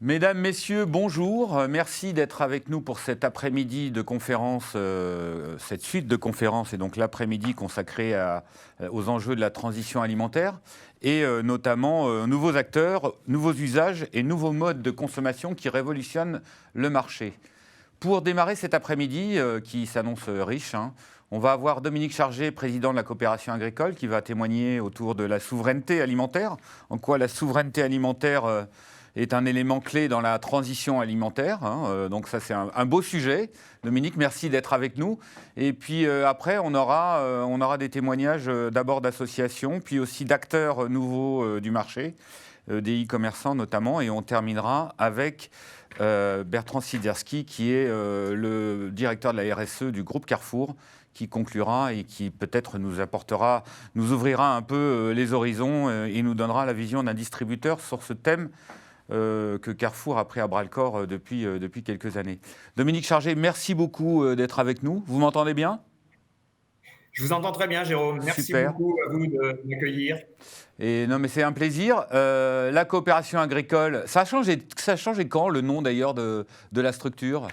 Mesdames, Messieurs, bonjour. Merci d'être avec nous pour cet après-midi de conférence, cette suite de conférences, et donc l'après-midi consacré aux enjeux de la transition alimentaire, et notamment nouveaux acteurs, nouveaux usages et nouveaux modes de consommation qui révolutionnent le marché. Pour démarrer cet après-midi, qui s'annonce riche, on va avoir Dominique Chargé, président de la coopération agricole, qui va témoigner autour de la souveraineté alimentaire, en quoi la souveraineté alimentaire est un élément clé dans la transition alimentaire. Donc ça, c'est un beau sujet. Dominique, merci d'être avec nous. Et puis après, on aura des témoignages d'abord d'associations, puis aussi d'acteurs nouveaux du marché, des e-commerçants notamment, et on terminera avec Bertrand Siderski, qui est le directeur de la RSE du groupe Carrefour, qui conclura et qui peut-être nous ouvrira un peu les horizons et nous donnera la vision d'un distributeur sur ce thème que Carrefour a pris à bras-le-corps depuis quelques années. Dominique Chargé, merci beaucoup d'être avec nous. Vous m'entendez bien ? Je vous entends très bien, Jérôme. Merci Super. beaucoup à vous de m'accueillir. Et non, mais c'est un plaisir. La coopération agricole, ça a changé quand le nom d'ailleurs de la structure ?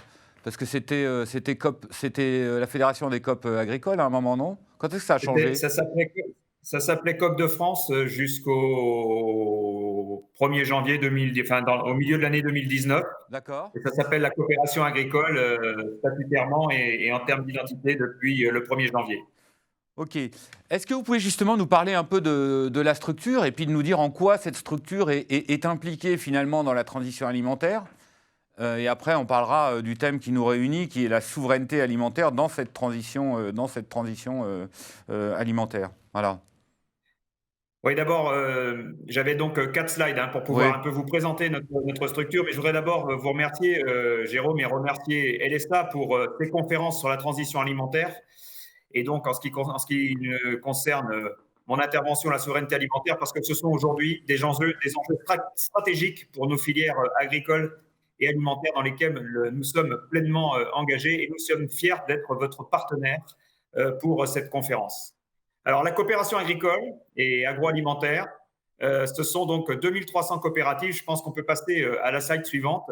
Parce que c'était la Fédération des coop agricoles à un moment, non ? Quand est-ce que ça a changé ? Ça s'appelait COP de France jusqu'au 1er janvier 2000, enfin, au milieu de l'année 2019. D'accord. Et ça s'appelle la coopération agricole statutairement et en termes d'identité depuis le 1er janvier. Ok. Est-ce que vous pouvez justement nous parler un peu de la structure et puis de nous dire en quoi cette structure est impliquée finalement dans la transition alimentaire ? Et après, on parlera du thème qui nous réunit, qui est la souveraineté alimentaire dans cette transition alimentaire. Voilà. Oui, d'abord, j'avais donc 4 slides pour Oui. pouvoir un peu vous présenter notre structure, mais je voudrais d'abord vous remercier, Jérôme, et remercier LSA pour ces conférences sur la transition alimentaire. Et donc, en ce qui concerne mon intervention, la souveraineté alimentaire, parce que ce sont aujourd'hui des enjeux stratégiques pour nos filières agricoles et alimentaires dans lesquelles nous sommes pleinement engagés, et nous sommes fiers d'être votre partenaire pour cette conférence. Alors, la coopération agricole et agroalimentaire, ce sont donc 2300 coopératives. Je pense qu'on peut passer à la slide suivante,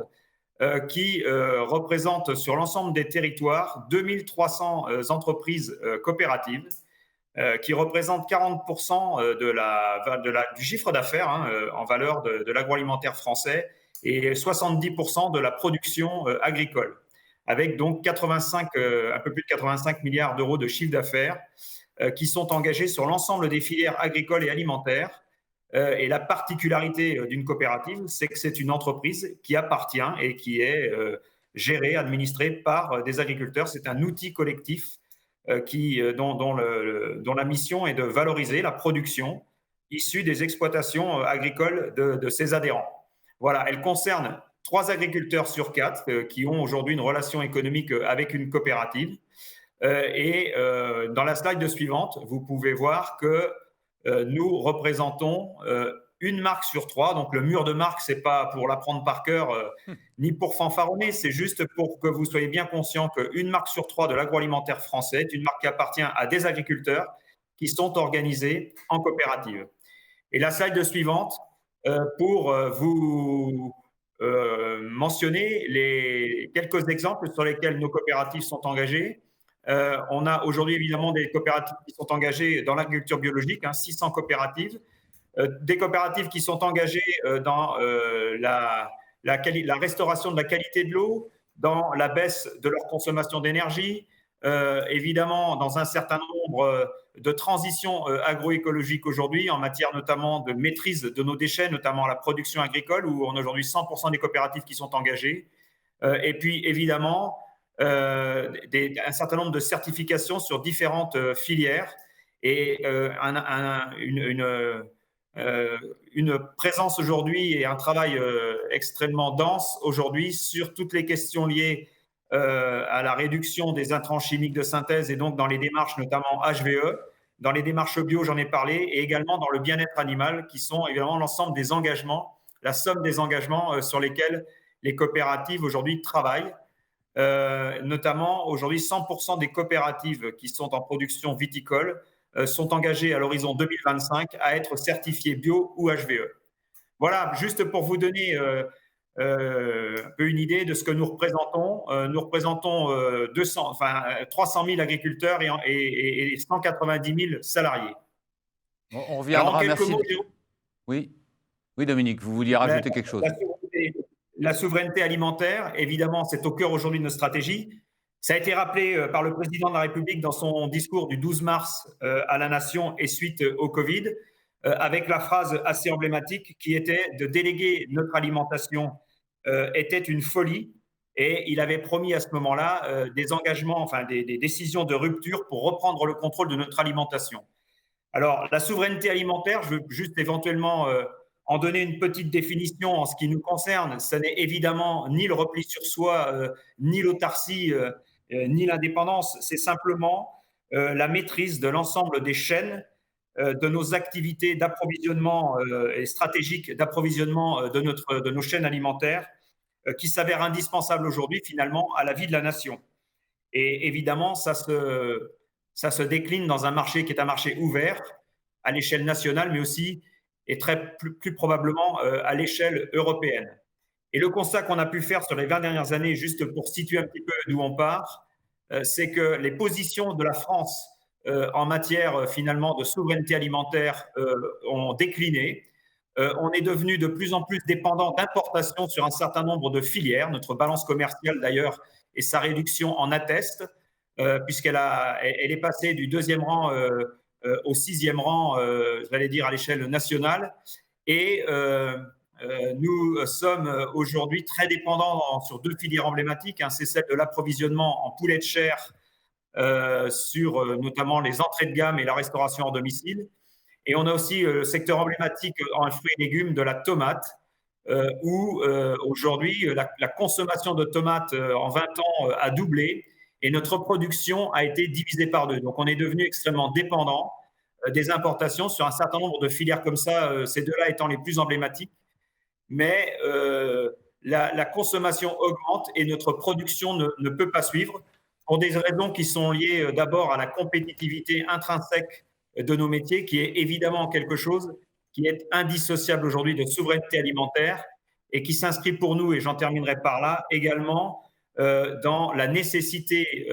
qui représentent sur l'ensemble des territoires 2300 entreprises coopératives, qui représentent 40% du chiffre d'affaires en valeur de l'agroalimentaire français et 70% de la production agricole, avec donc un peu plus de 85 milliards d'euros de chiffre d'affaires qui sont engagés sur l'ensemble des filières agricoles et alimentaires. Et la particularité d'une coopérative, c'est que c'est une entreprise qui appartient et qui est gérée, administrée par des agriculteurs. C'est un outil collectif dont la mission est de valoriser la production issue des exploitations agricoles de ses adhérents. Voilà, elle concerne 3 agriculteurs sur 4 qui ont aujourd'hui une relation économique avec une coopérative. Dans la slide suivante, vous pouvez voir que nous représentons une marque sur 3. Donc le mur de marque, c'est pas pour l'apprendre par cœur ni pour fanfaronner, c'est juste pour que vous soyez bien conscient qu'une marque sur 3 de l'agroalimentaire français est une marque qui appartient à des agriculteurs qui sont organisés en coopérative. Et la slide suivante, pour vous mentionner les quelques exemples sur lesquels nos coopératives sont engagées. On a aujourd'hui évidemment des coopératives qui sont engagées dans l'agriculture biologique, 600 coopératives, des coopératives qui sont engagées dans la restauration de la qualité de l'eau, dans la baisse de leur consommation d'énergie, évidemment dans un certain nombre de transitions agroécologiques aujourd'hui, en matière notamment de maîtrise de nos déchets, notamment la production agricole, où on a aujourd'hui 100% des coopératives qui sont engagées. Et puis évidemment, un certain nombre de certifications sur différentes filières et une présence aujourd'hui et un travail extrêmement dense aujourd'hui sur toutes les questions liées à la réduction des intrants chimiques de synthèse et donc dans les démarches notamment HVE, dans les démarches bio, j'en ai parlé, et également dans le bien-être animal, qui sont évidemment l'ensemble des engagements, la somme des engagements sur lesquels les coopératives aujourd'hui travaillent. Notamment, aujourd'hui, 100% des coopératives qui sont en production viticole sont engagées à l'horizon 2025 à être certifiées bio ou HVE. Voilà, juste pour vous donner un peu une idée de ce que nous représentons. Nous représentons 300 000 agriculteurs et 190 000 salariés. On Alors, en reviendra, quelques merci. mots, Jérôme, Oui, oui, Dominique, vous vouliez la, rajouter quelque chose. la souveraineté alimentaire, évidemment, c'est au cœur aujourd'hui de notre stratégie. Ça a été rappelé par le président de la République dans son discours du 12 mars à la Nation et suite au Covid, avec la phrase assez emblématique qui était de déléguer notre alimentation était une folie. Et il avait promis à ce moment-là des engagements, enfin des décisions de rupture pour reprendre le contrôle de notre alimentation. Alors, la souveraineté alimentaire, je veux juste éventuellement en donner une petite définition en ce qui nous concerne. Ce n'est évidemment ni le repli sur soi, ni l'autarcie, ni l'indépendance. C'est simplement la maîtrise de l'ensemble des chaînes de nos activités d'approvisionnement et stratégiques d'approvisionnement de nos chaînes alimentaires qui s'avèrent indispensables aujourd'hui finalement à la vie de la nation. Et évidemment, ça se décline dans un marché qui est un marché ouvert à l'échelle nationale, mais aussi et plus probablement à l'échelle européenne. Et le constat qu'on a pu faire sur les 20 dernières années, juste pour situer un petit peu d'où on part, c'est que les positions de la France en matière finalement de souveraineté alimentaire ont décliné. On est devenu de plus en plus dépendant d'importations sur un certain nombre de filières. Notre balance commerciale, d'ailleurs, et sa réduction en atteste, puisqu'elle elle est passée du 2e rang au 6e rang, j'allais dire, à l'échelle nationale. Et nous sommes aujourd'hui très dépendants sur 2 filières emblématiques. C'est celle de l'approvisionnement en poulet de chair sur notamment les entrées de gamme et la restauration hors domicile. Et on a aussi le secteur emblématique en fruits et légumes de la tomate, où aujourd'hui la consommation de tomates en 20 ans a doublé et notre production a été divisée par 2. Donc on est devenu extrêmement dépendant des importations sur un certain nombre de filières comme ça, ces 2-là étant les plus emblématiques. Mais la consommation augmente et notre production ne peut pas suivre pour des raisons qui sont liées d'abord à la compétitivité intrinsèque de nos métiers, qui est évidemment quelque chose qui est indissociable aujourd'hui de souveraineté alimentaire et qui s'inscrit pour nous, et j'en terminerai par là, également dans la nécessité,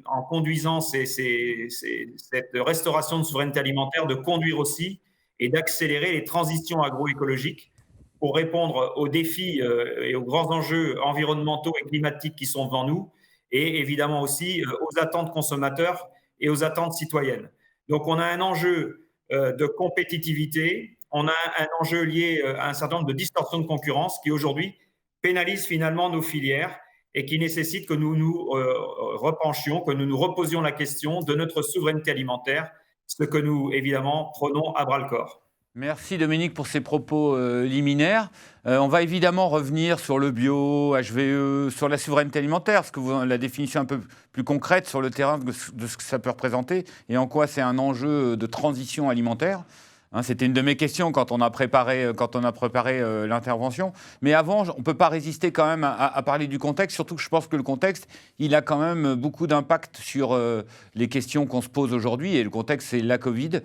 en conduisant cette restauration de souveraineté alimentaire, de conduire aussi et d'accélérer les transitions agroécologiques pour répondre aux défis et aux grands enjeux environnementaux et climatiques qui sont devant nous, et évidemment aussi aux attentes consommateurs et aux attentes citoyennes. Donc on a un enjeu de compétitivité, on a un enjeu lié à un certain nombre de distorsions de concurrence qui aujourd'hui pénalisent finalement nos filières et qui nécessitent que nous nous repenchions, que nous nous reposions la question de notre souveraineté alimentaire, ce que nous évidemment prenons à bras-le-corps. Merci Dominique pour ces propos liminaires. On va évidemment revenir sur le bio, HVE, sur la souveraineté alimentaire, parce que la définition un peu plus concrète sur le terrain de ce que ça peut représenter et en quoi c'est un enjeu de transition alimentaire. C'était une de mes questions quand on a préparé l'intervention. Mais avant, on ne peut pas résister quand même à parler du contexte, surtout que je pense que le contexte, il a quand même beaucoup d'impact sur les questions qu'on se pose aujourd'hui. Et le contexte, c'est la Covid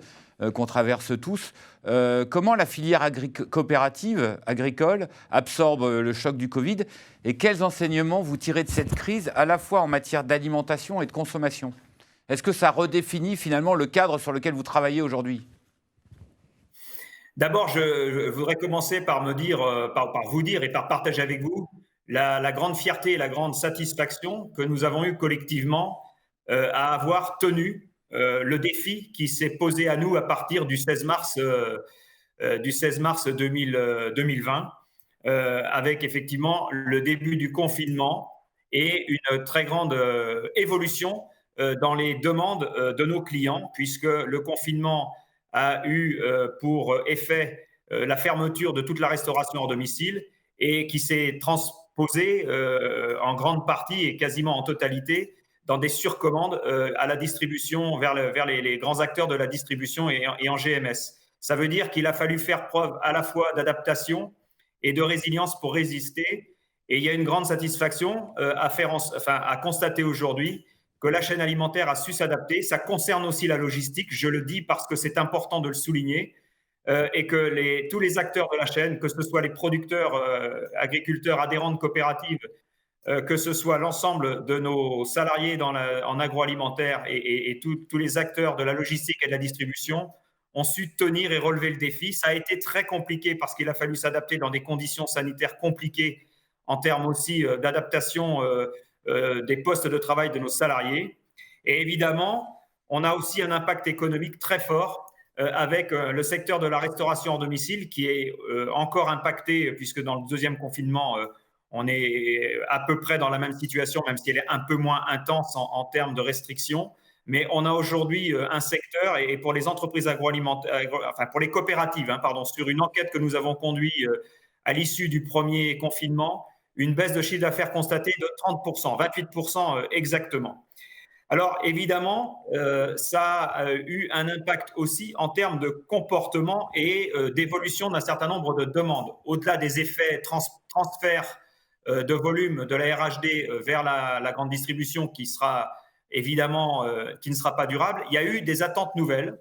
qu'on traverse tous. Comment la filière coopérative agricole absorbe le choc du Covid et quels enseignements vous tirez de cette crise, à la fois en matière d'alimentation et de consommation? Est-ce que ça redéfinit finalement le cadre sur lequel vous travaillez aujourd'hui? D'abord, je voudrais commencer par vous dire et par partager avec vous la grande fierté et la grande satisfaction que nous avons eue collectivement à avoir tenu le défi qui s'est posé à nous à partir du 16 mars 2020, avec effectivement le début du confinement et une très grande évolution dans les demandes de nos clients, puisque le confinement a eu pour effet la fermeture de toute la restauration hors domicile et qui s'est transposé en grande partie et quasiment en totalité dans des surcommandes à la distribution, vers les grands acteurs de la distribution et en GMS. Ça veut dire qu'il a fallu faire preuve à la fois d'adaptation et de résilience pour résister. Et il y a une grande satisfaction à constater aujourd'hui que la chaîne alimentaire a su s'adapter. Ça concerne aussi la logistique, je le dis parce que c'est important de le souligner. et que tous les acteurs de la chaîne, que ce soit les producteurs, agriculteurs adhérents de coopératives, que ce soit l'ensemble de nos salariés en agroalimentaire et tous les acteurs de la logistique et de la distribution, ont su tenir et relever le défi. Ça a été très compliqué parce qu'il a fallu s'adapter dans des conditions sanitaires compliquées en termes aussi d'adaptation des postes de travail de nos salariés. Et évidemment, on a aussi un impact économique très fort avec le secteur de la restauration hors domicile qui est encore impacté puisque dans le deuxième confinement, on est à peu près dans la même situation, même si elle est un peu moins intense en termes de restrictions. Mais on a aujourd'hui un secteur, et pour les entreprises agroalimentaires, enfin pour les coopératives, pardon, sur une enquête que nous avons conduite à l'issue du premier confinement, une baisse de chiffre d'affaires constatée de 30%, 28% exactement. Alors évidemment, ça a eu un impact aussi en termes de comportement et d'évolution d'un certain nombre de demandes. Au-delà des effets transfert de volume de la RHD vers la grande distribution qui sera évidemment qui ne sera pas durable, il y a eu des attentes nouvelles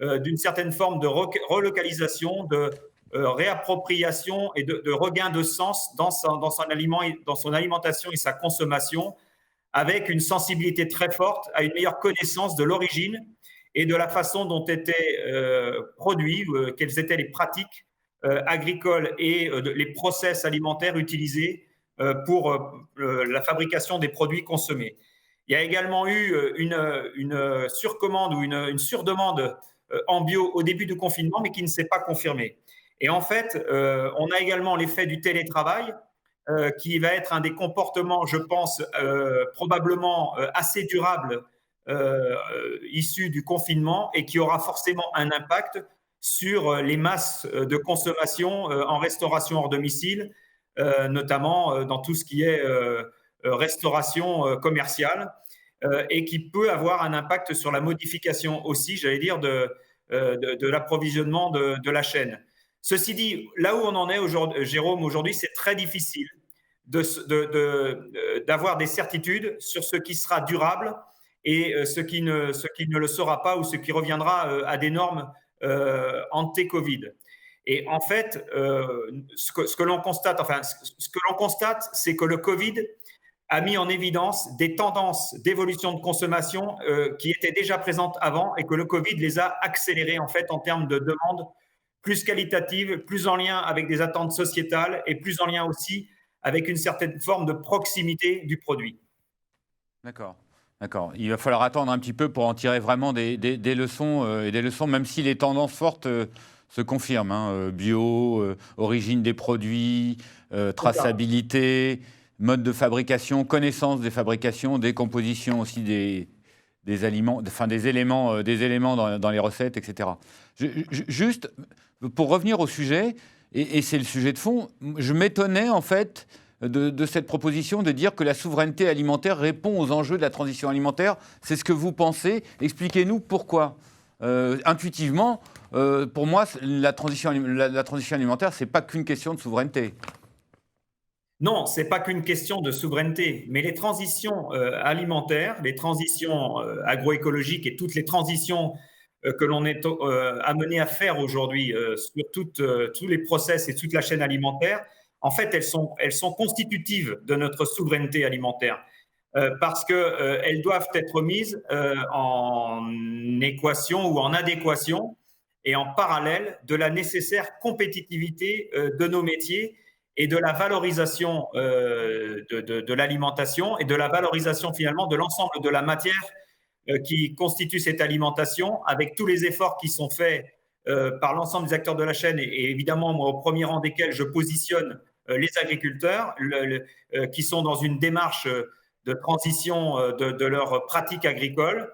d'une certaine forme de relocalisation, de réappropriation et de regain de sens dans son alimentation et sa consommation, avec une sensibilité très forte à une meilleure connaissance de l'origine et de la façon dont étaient produits, quelles étaient les pratiques agricoles et les process alimentaires utilisés pour la fabrication des produits consommés. Il y a également eu une surcommande ou une surdemande en bio au début du confinement, mais qui ne s'est pas confirmée. Et en fait, on a également l'effet du télétravail, qui va être un des comportements, je pense, probablement assez durables issus du confinement et qui aura forcément un impact sur les masses de consommation en restauration hors domicile, notamment dans tout ce qui est restauration commerciale, et qui peut avoir un impact sur la modification aussi, j'allais dire, de l'approvisionnement de la chaîne. Ceci dit, là où on en est aujourd'hui, Jérôme, aujourd'hui, c'est très difficile d'avoir des certitudes sur ce qui sera durable et ce qui ne le sera pas ou ce qui reviendra à des normes anti-Covid. Et en fait, ce que l'on constate, c'est que le Covid a mis en évidence des tendances d'évolution de consommation qui étaient déjà présentes avant et que le Covid les a accélérées en fait en termes de demande plus qualitative, plus en lien avec des attentes sociétales et plus en lien aussi avec une certaine forme de proximité du produit. D'accord. D'accord. Il va falloir attendre un petit peu pour en tirer vraiment des leçons, et des leçons, même si les tendances fortes se confirment. Bio, origine des produits, traçabilité, mode de fabrication, connaissance des fabrications, des compositions aussi des aliments, enfin des éléments dans les recettes, etc. Juste, pour revenir au sujet, et c'est le sujet de fond, je m'étonnais en fait de cette proposition de dire que la souveraineté alimentaire répond aux enjeux de la transition alimentaire. C'est ce que vous pensez. Expliquez-nous pourquoi. Intuitivement, pour moi, la transition alimentaire, ce n'est pas qu'une question de souveraineté. Non, ce n'est pas qu'une question de souveraineté, mais les transitions alimentaires, les transitions agroécologiques et toutes les transitions que l'on est amené à faire aujourd'hui sur tous les process et toute la chaîne alimentaire, en fait, elles sont constitutives de notre souveraineté alimentaire parce qu'elles doivent être mises en équation ou en adéquation et en parallèle de la nécessaire compétitivité de nos métiers et de la valorisation de l'alimentation et de la valorisation finalement de l'ensemble de la matière qui constitue cette alimentation, avec tous les efforts qui sont faits par l'ensemble des acteurs de la chaîne et évidemment, moi, au premier rang desquels je positionne les agriculteurs qui sont dans une démarche de transition de leurs pratiques agricoles,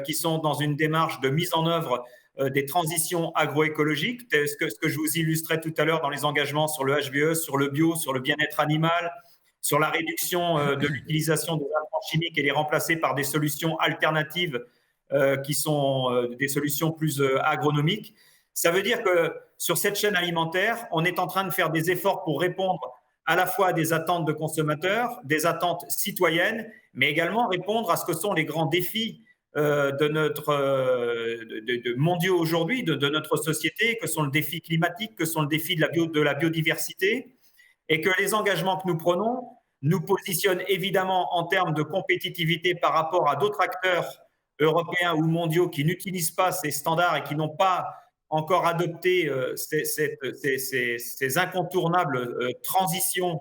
qui sont dans une démarche de mise en œuvre des transitions agroécologiques, ce que je vous illustrais tout à l'heure dans les engagements sur le HVE, sur le bio, sur le bien-être animal, sur la réduction de l'utilisation des intrants chimiques et les remplacer par des solutions alternatives qui sont des solutions plus agronomiques. Ça veut dire que sur cette chaîne alimentaire, on est en train de faire des efforts pour répondre à la fois à des attentes de consommateurs, des attentes citoyennes, mais également répondre à ce que sont les grands défis mondiaux aujourd'hui, de notre société, que sont le défi climatique, que sont le défi de la biodiversité, et que les engagements que nous prenons nous positionnent évidemment en termes de compétitivité par rapport à d'autres acteurs européens ou mondiaux qui n'utilisent pas ces standards et qui n'ont pas encore adopté ces incontournables transitions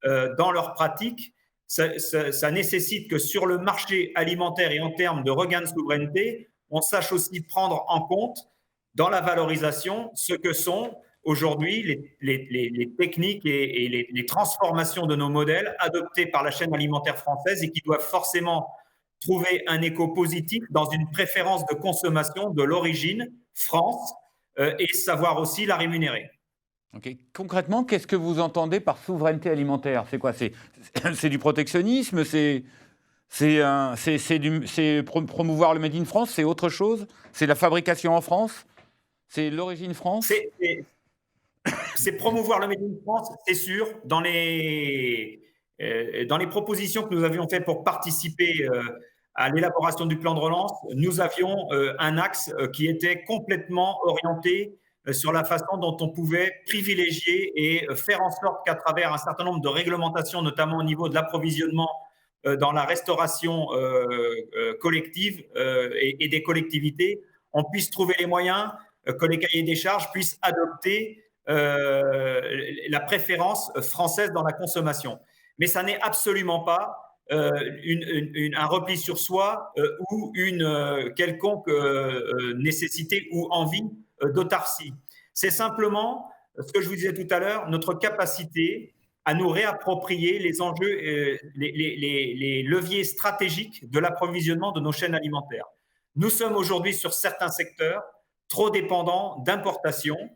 dans leurs pratiques. Ça nécessite que sur le marché alimentaire et en termes de regain de souveraineté, on sache aussi prendre en compte dans la valorisation ce que sont aujourd'hui les techniques et les transformations de nos modèles adoptés par la chaîne alimentaire française et qui doivent forcément trouver un écho positif dans une préférence de consommation de l'origine France et savoir aussi la rémunérer. Okay. Concrètement, qu'est-ce que vous entendez par souveraineté alimentaire? C'est quoi? C'est du protectionnisme? C'est promouvoir le Made in France? C'est autre chose? C'est la fabrication en France? C'est l'origine France? C'est promouvoir le Made in France, c'est sûr. Dans les propositions que nous avions faites pour participer à l'élaboration du plan de relance, nous avions un axe qui était complètement orienté sur la façon dont on pouvait privilégier et faire en sorte qu'à travers un certain nombre de réglementations, notamment au niveau de l'approvisionnement dans la restauration collective et des collectivités, on puisse trouver les moyens que les cahiers des charges puissent adopter la préférence française dans la consommation. Mais ça n'est absolument pas un repli sur soi ou une quelconque nécessité ou envie d'autarcie. C'est simplement, ce que je vous disais tout à l'heure, notre capacité à nous réapproprier les enjeux, les leviers stratégiques de l'approvisionnement de nos chaînes alimentaires. Nous sommes aujourd'hui sur certains secteurs trop dépendants d'importations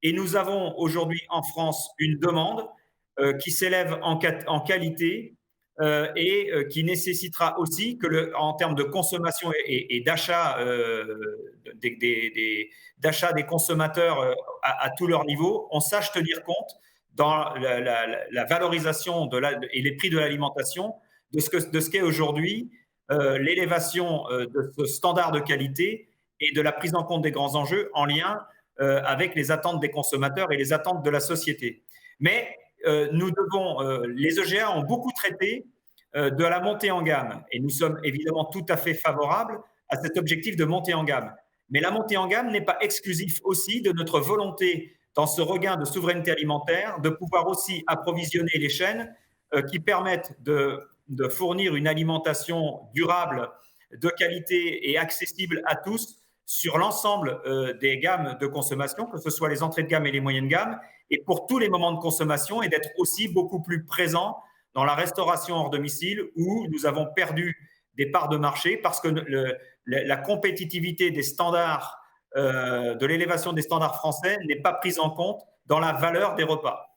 et nous avons aujourd'hui en France une demande qui s'élève en qualité et qui nécessitera aussi que, en termes de consommation et d'achat des consommateurs à tous leurs niveaux, on sache tenir compte dans la valorisation et les prix de l'alimentation de ce qu'est aujourd'hui l'élévation de ce standard de qualité et de la prise en compte des grands enjeux en lien avec les attentes des consommateurs et les attentes de la société. Mais les EGA ont beaucoup traité de la montée en gamme et nous sommes évidemment tout à fait favorables à cet objectif de montée en gamme. Mais la montée en gamme n'est pas exclusive aussi de notre volonté dans ce regain de souveraineté alimentaire de pouvoir aussi approvisionner les chaînes qui permettent de fournir une alimentation durable, de qualité et accessible à tous sur l'ensemble des gammes de consommation, que ce soit les entrées de gamme et les moyennes gammes, et pour tous les moments de consommation, et d'être aussi beaucoup plus présent dans la restauration hors domicile, où nous avons perdu des parts de marché parce que la compétitivité des standards, de l'élévation des standards français n'est pas prise en compte dans la valeur des repas.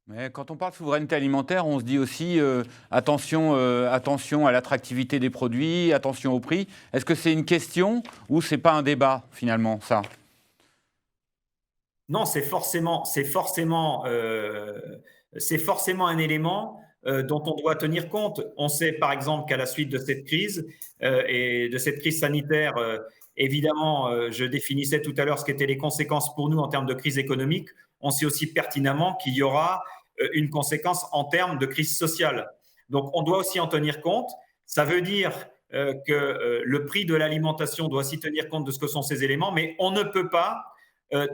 Mais quand on parle de souveraineté alimentaire, on se dit aussi attention à l'attractivité des produits, attention au prix. Est-ce que c'est une question ou c'est pas un débat finalement, ça? Non, c'est forcément un élément dont on doit tenir compte. On sait par exemple qu'à la suite de cette crise et de cette crise sanitaire, évidemment, je définissais tout à l'heure ce qu'étaient les conséquences pour nous en termes de crise économique. On sait aussi pertinemment qu'il y aura une conséquence en termes de crise sociale. Donc, on doit aussi en tenir compte. Ça veut dire que le prix de l'alimentation doit aussi tenir compte de ce que sont ces éléments, mais on ne peut pas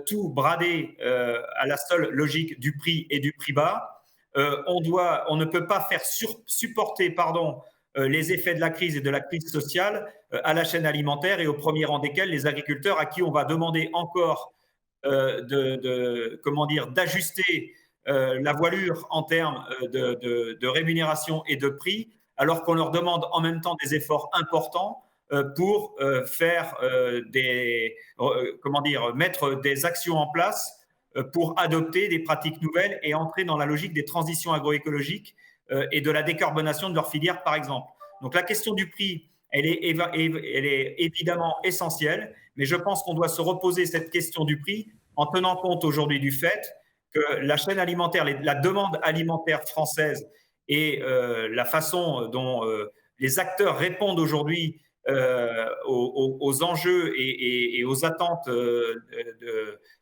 tout brader à la seule logique du prix et du prix bas. On ne peut pas faire supporter les effets de la crise et de la crise sociale à la chaîne alimentaire et au premier rang desquels les agriculteurs à qui on va demander encore d'ajuster la voilure en termes de rémunération et de prix, alors qu'on leur demande en même temps des efforts importants pour mettre des actions en place pour adopter des pratiques nouvelles et entrer dans la logique des transitions agroécologiques et de la décarbonation de leur filière, par exemple. Donc la question du prix, elle est évidemment essentielle, mais je pense qu'on doit se reposer cette question du prix en tenant compte aujourd'hui du fait que la chaîne alimentaire, la demande alimentaire française et la façon dont les acteurs répondent aujourd'hui aux enjeux et aux attentes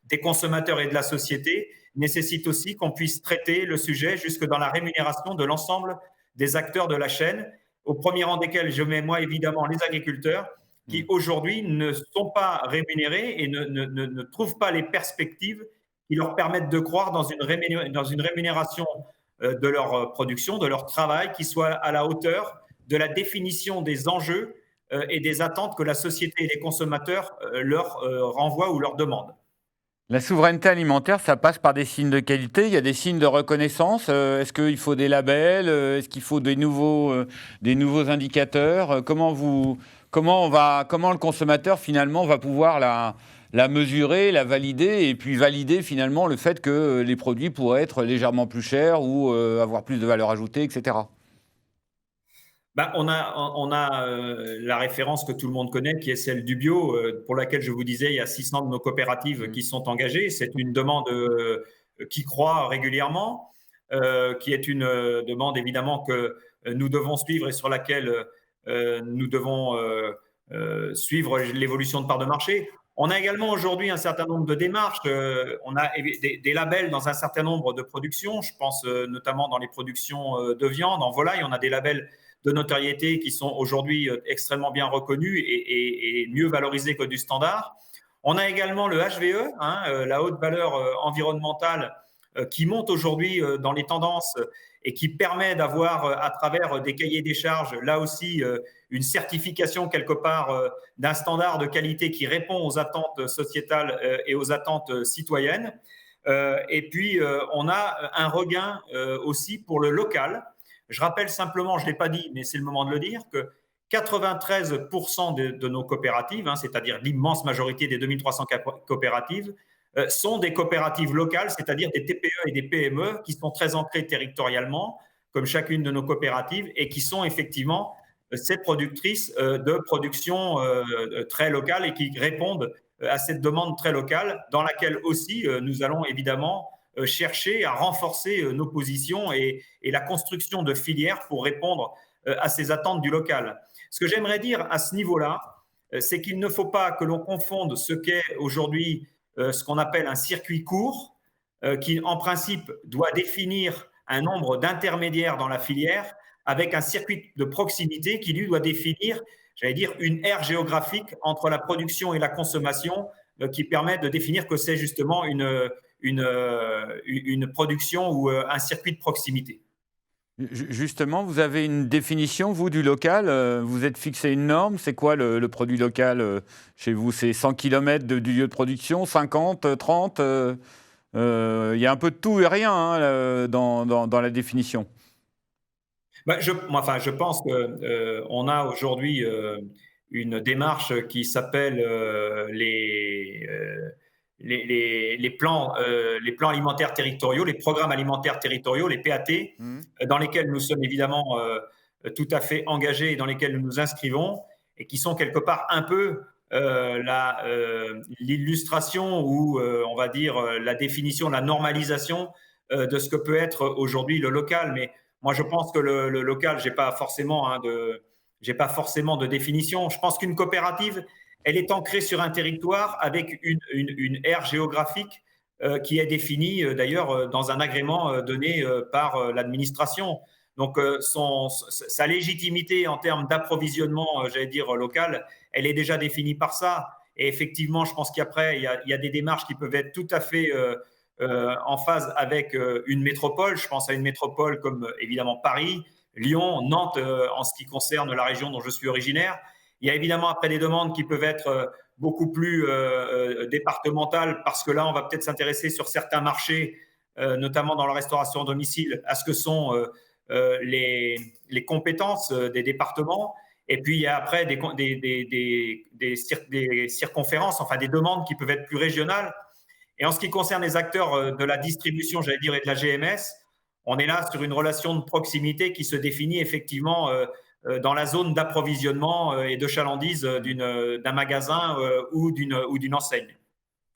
des consommateurs et de la société nécessite aussi qu'on puisse traiter le sujet jusque dans la rémunération de l'ensemble des acteurs de la chaîne, au premier rang desquels je mets moi évidemment les agriculteurs qui aujourd'hui ne sont pas rémunérés et ne trouvent pas les perspectives qui leur permettent de croire dans une rémunération de leur production, de leur travail, qui soit à la hauteur de la définition des enjeux et des attentes que la société et les consommateurs leur renvoient ou leur demandent. La souveraineté alimentaire, ça passe par des signes de qualité. Il y a des signes de reconnaissance. Est-ce qu'il faut des labels? Est-ce qu'il faut des nouveaux indicateurs? Comment le consommateur finalement va pouvoir la mesurer, la valider et puis valider finalement le fait que les produits pourraient être légèrement plus chers ou avoir plus de valeur ajoutée, etc. Ben, on a la référence que tout le monde connaît, qui est celle du bio, pour laquelle je vous disais, il y a 600 de nos coopératives qui sont engagées. C'est une demande qui croît régulièrement, qui est une demande évidemment que nous devons suivre et sur laquelle nous devons suivre l'évolution de part de marché. On a également aujourd'hui un certain nombre de démarches. On a des labels dans un certain nombre de productions. Je pense notamment dans les productions de viande, en volaille, on a des labels de notoriété qui sont aujourd'hui extrêmement bien reconnus et mieux valorisés que du standard. On a également le HVE, la haute valeur environnementale, qui monte aujourd'hui dans les tendances et qui permet d'avoir, à travers des cahiers des charges, là aussi, une certification quelque part d'un standard de qualité qui répond aux attentes sociétales et aux attentes citoyennes. Et puis, on a un regain aussi pour le local. Je rappelle simplement, je ne l'ai pas dit, mais c'est le moment de le dire, que 93% de nos coopératives, c'est-à-dire l'immense majorité des 2300 coopératives, sont des coopératives locales, c'est-à-dire des TPE et des PME qui sont très ancrées territorialement, comme chacune de nos coopératives, et qui sont effectivement ces productrices de production très locale et qui répondent à cette demande très locale, dans laquelle aussi nous allons évidemment chercher à renforcer nos positions et la construction de filières pour répondre à ces attentes du local. Ce que j'aimerais dire à ce niveau-là, c'est qu'il ne faut pas que l'on confonde ce qu'est aujourd'hui ce qu'on appelle un circuit court, qui en principe doit définir un nombre d'intermédiaires dans la filière, avec un circuit de proximité qui lui doit définir, j'allais dire, une aire géographique entre la production et la consommation qui permet de définir que c'est justement une production ou un circuit de proximité. Justement, vous avez une définition, vous, du local? Vous êtes fixé une norme? C'est quoi le produit local chez vous? C'est 100 km du lieu de production, 50, 30? Il y a un peu de tout et rien dans la définition. Je pense qu'on a aujourd'hui une démarche qui s'appelle les plans alimentaires territoriaux, les programmes alimentaires territoriaux, les PAT, dans lesquels nous sommes évidemment tout à fait engagés et dans lesquels nous nous inscrivons et qui sont quelque part un peu l'illustration ou on va dire la définition, la normalisation de ce que peut être aujourd'hui le local. Mais moi, je pense que le local, j'ai pas forcément de définition. Je pense qu'une coopérative, elle est ancrée sur un territoire avec une aire géographique qui est définie d'ailleurs dans un agrément donné par l'administration. Donc, sa légitimité en termes d'approvisionnement, j'allais dire local, elle est déjà définie par ça. Et effectivement, je pense qu'après, il y a des démarches qui peuvent être tout à fait en phase avec une métropole. Je pense à une métropole comme évidemment Paris, Lyon, Nantes, en ce qui concerne la région dont je suis originaire. Il y a évidemment après des demandes qui peuvent être beaucoup plus départementales parce que là, on va peut-être s'intéresser sur certains marchés, notamment dans la restauration à domicile, à ce que sont les compétences des départements. Et puis, il y a après des circonférences, enfin des demandes qui peuvent être plus régionales. Et en ce qui concerne les acteurs de la distribution, j'allais dire, et de la GMS, on est là sur une relation de proximité qui se définit effectivement dans la zone d'approvisionnement et de chalandise d'un magasin ou d'une enseigne.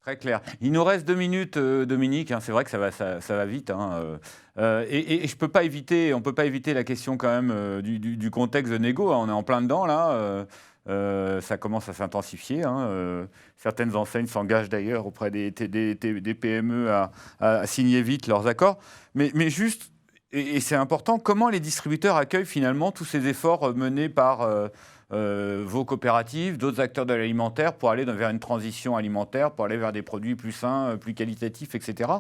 Très clair. Il nous reste 2 minutes, Dominique, hein, c'est vrai que ça va vite, hein, et je peux pas éviter on peut pas éviter la question quand même, du contexte de négo, hein. On est en plein dedans là, ça commence à s'intensifier, hein, certaines enseignes s'engagent d'ailleurs auprès des PME à signer vite leurs accords. Mais juste et c'est important, comment les distributeurs accueillent finalement tous ces efforts, menés par, vos coopératives, d'autres acteurs de l'alimentaire pour aller vers une transition alimentaire, pour aller vers des produits plus sains, plus qualitatifs, etc.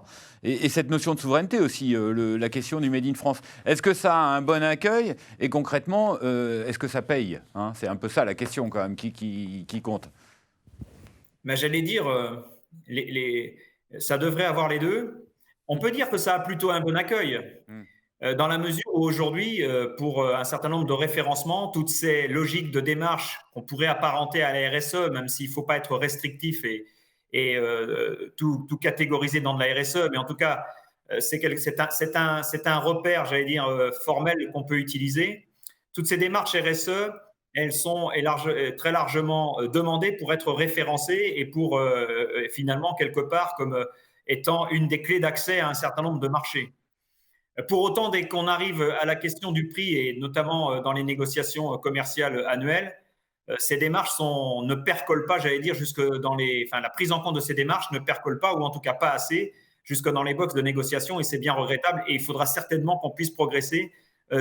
Et cette notion de souveraineté aussi, la question du Made in France. Est-ce que ça a un bon accueil et concrètement, est-ce que ça paye, hein? C'est un peu ça la question quand même qui compte. Mais j'allais dire, ça devrait avoir les deux. On Mmh. peut dire que ça a plutôt un bon accueil. Mmh. Dans la mesure où aujourd'hui, pour un certain nombre de référencements, toutes ces logiques de démarche qu'on pourrait apparenter à la RSE, même s'il ne faut pas être restrictif et tout catégoriser dans de la RSE, mais en tout cas, c'est un repère, j'allais dire, formel qu'on peut utiliser. Toutes ces démarches RSE, elles sont très largement demandées pour être référencées et pour finalement, quelque part, comme étant une des clés d'accès à un certain nombre de marchés. Pour autant, dès qu'on arrive à la question du prix, et notamment dans les négociations commerciales annuelles, ces démarches ne percolent pas, j'allais dire, jusque dans la prise en compte de ces démarches ne percole pas, ou en tout cas pas assez, jusque dans les boxes de négociation, et c'est bien regrettable. Et il faudra certainement qu'on puisse progresser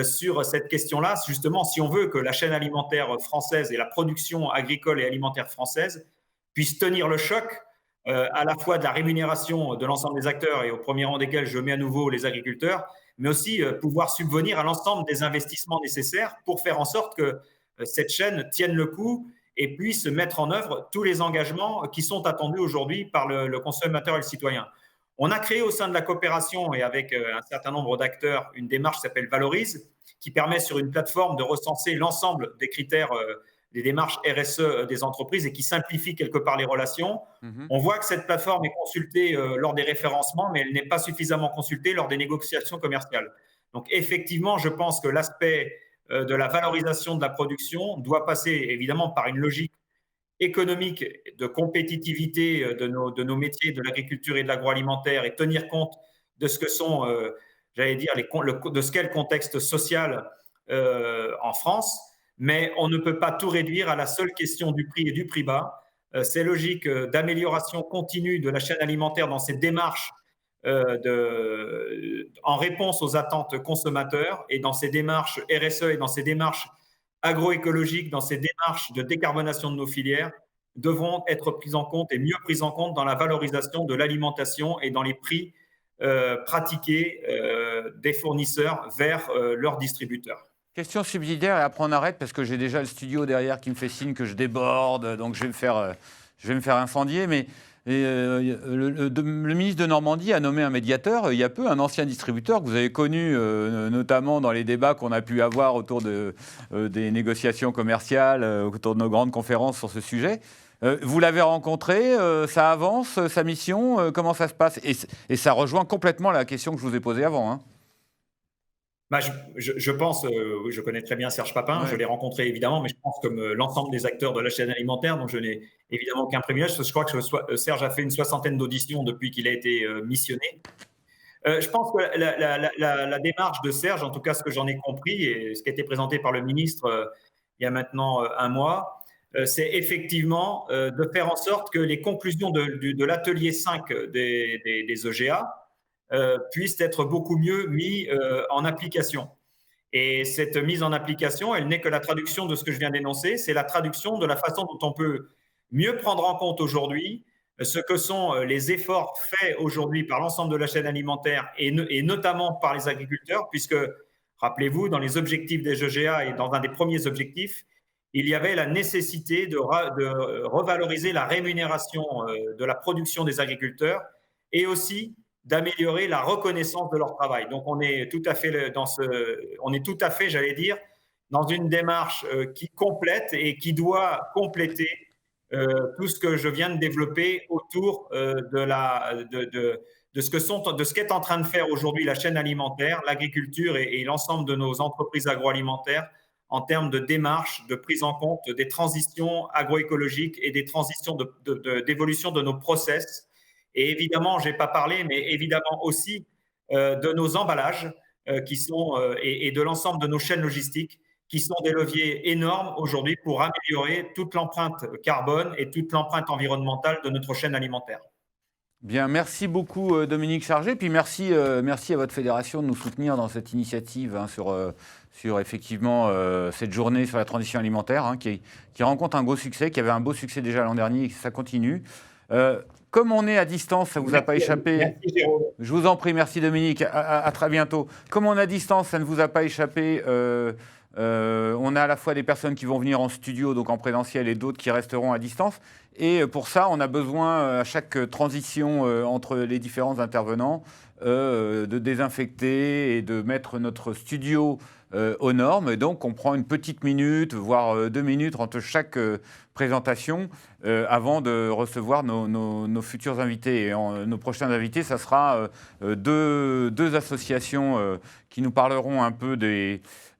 sur cette question-là, justement, si on veut que la chaîne alimentaire française et la production agricole et alimentaire française puissent tenir le choc à la fois de la rémunération de l'ensemble des acteurs, et au premier rang desquels je mets à nouveau les agriculteurs, mais aussi pouvoir subvenir à l'ensemble des investissements nécessaires pour faire en sorte que cette chaîne tienne le coup et puisse mettre en œuvre tous les engagements qui sont attendus aujourd'hui par le consommateur et le citoyen. On a créé au sein de la coopération et avec un certain nombre d'acteurs une démarche qui s'appelle Valorise, qui permet sur une plateforme de recenser l'ensemble des critères des démarches RSE des entreprises et qui simplifie quelque part les relations. Mmh. On voit que cette plateforme est consultée lors des référencements, mais elle n'est pas suffisamment consultée lors des négociations commerciales. Donc effectivement, je pense que l'aspect de la valorisation de la production doit passer évidemment par une logique économique de compétitivité de nos métiers de l'agriculture et de l'agroalimentaire, et tenir compte de ce que sont, j'allais dire, de ce qu'est le contexte social en France. Mais on ne peut pas tout réduire à la seule question du prix et du prix bas. Ces logiques d'amélioration continue de la chaîne alimentaire dans ces démarches en réponse aux attentes consommateurs, et dans ces démarches RSE et dans ces démarches agroécologiques, dans ces démarches de décarbonation de nos filières, devront être prises en compte et mieux prises en compte dans la valorisation de l'alimentation et dans les prix pratiqués des fournisseurs vers leurs distributeurs. Question subsidiaire et après on arrête parce que j'ai déjà le studio derrière qui me fait signe que je déborde, donc je vais me faire incendier. Mais le ministre de Normandie a nommé un médiateur il y a peu, un ancien distributeur que vous avez connu notamment dans les débats qu'on a pu avoir autour des négociations commerciales, autour de nos grandes conférences sur ce sujet. Vous l'avez rencontré, ça avance, sa mission, comment ça se passe? Et ça rejoint complètement la question que je vous ai posée avant, hein. Bah, je pense, oui, je connais très bien Serge Papin, je Ouais. l'ai rencontré évidemment, mais je pense comme l'ensemble des acteurs de la chaîne alimentaire, dont je n'ai évidemment aucun privilège, parce que je crois que Serge a fait une soixantaine d'auditions depuis qu'il a été missionné. Je pense que la démarche de Serge, en tout cas ce que j'en ai compris et ce qui a été présenté par le ministre il y a maintenant un mois, c'est effectivement de faire en sorte que les conclusions de l'atelier 5 des EGA puissent être beaucoup mieux mis en application. Et cette mise en application, elle n'est que la traduction de ce que je viens d'énoncer, c'est la traduction de la façon dont on peut mieux prendre en compte aujourd'hui ce que sont les efforts faits aujourd'hui par l'ensemble de la chaîne alimentaire et notamment par les agriculteurs, puisque, rappelez-vous, dans les objectifs des EGA et dans un des premiers objectifs, il y avait la nécessité de revaloriser la rémunération de la production des agriculteurs et aussi d'améliorer la reconnaissance de leur travail. Donc, on est tout à fait, j'allais dire, dans une démarche qui complète et qui doit compléter tout ce que je viens de développer autour de ce qu'est en train de faire aujourd'hui la chaîne alimentaire, l'agriculture et l'ensemble de nos entreprises agroalimentaires en termes de démarche, de prise en compte des transitions agroécologiques et des transitions d'évolution de nos process. Et évidemment, je n'ai pas parlé, mais évidemment aussi de nos emballages qui sont, et de l'ensemble de nos chaînes logistiques qui sont des leviers énormes aujourd'hui pour améliorer toute l'empreinte carbone et toute l'empreinte environnementale de notre chaîne alimentaire. Bien, merci beaucoup Dominique Chargé, puis merci à votre fédération de nous soutenir dans cette initiative sur effectivement cette journée sur la transition alimentaire qui rencontre un gros succès, qui avait un beau succès déjà l'an dernier et ça continue. Comme on est à distance, ça ne vous a pas échappé. Merci Jérôme. Je vous en prie, merci Dominique, à très bientôt. Comme on est à distance, ça ne vous a pas échappé. On a à la fois des personnes qui vont venir en studio, donc en présentiel, et d'autres qui resteront à distance. Et pour ça, on a besoin, à chaque transition entre les différents intervenants, de désinfecter et de mettre notre studio aux normes. Et donc, on prend une petite minute, voire 2 minutes entre chaque présentation avant de recevoir nos futurs invités. Et nos prochains invités, ça sera deux associations qui nous parleront un peu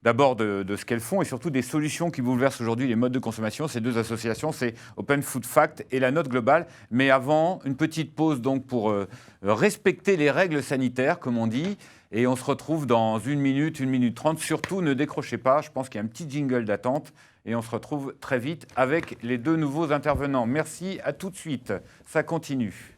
d'abord de ce qu'elles font et surtout des solutions qui bouleversent aujourd'hui les modes de consommation. Ces 2 associations, c'est Open Food Fact et La Note Globale. Mais avant, une petite pause donc pour respecter les règles sanitaires, comme on dit. Et on se retrouve dans 1 minute 30. Surtout, ne décrochez pas. Je pense qu'il y a un petit jingle d'attente. Et on se retrouve très vite avec les 2 nouveaux intervenants. Merci, à tout de suite. Ça continue.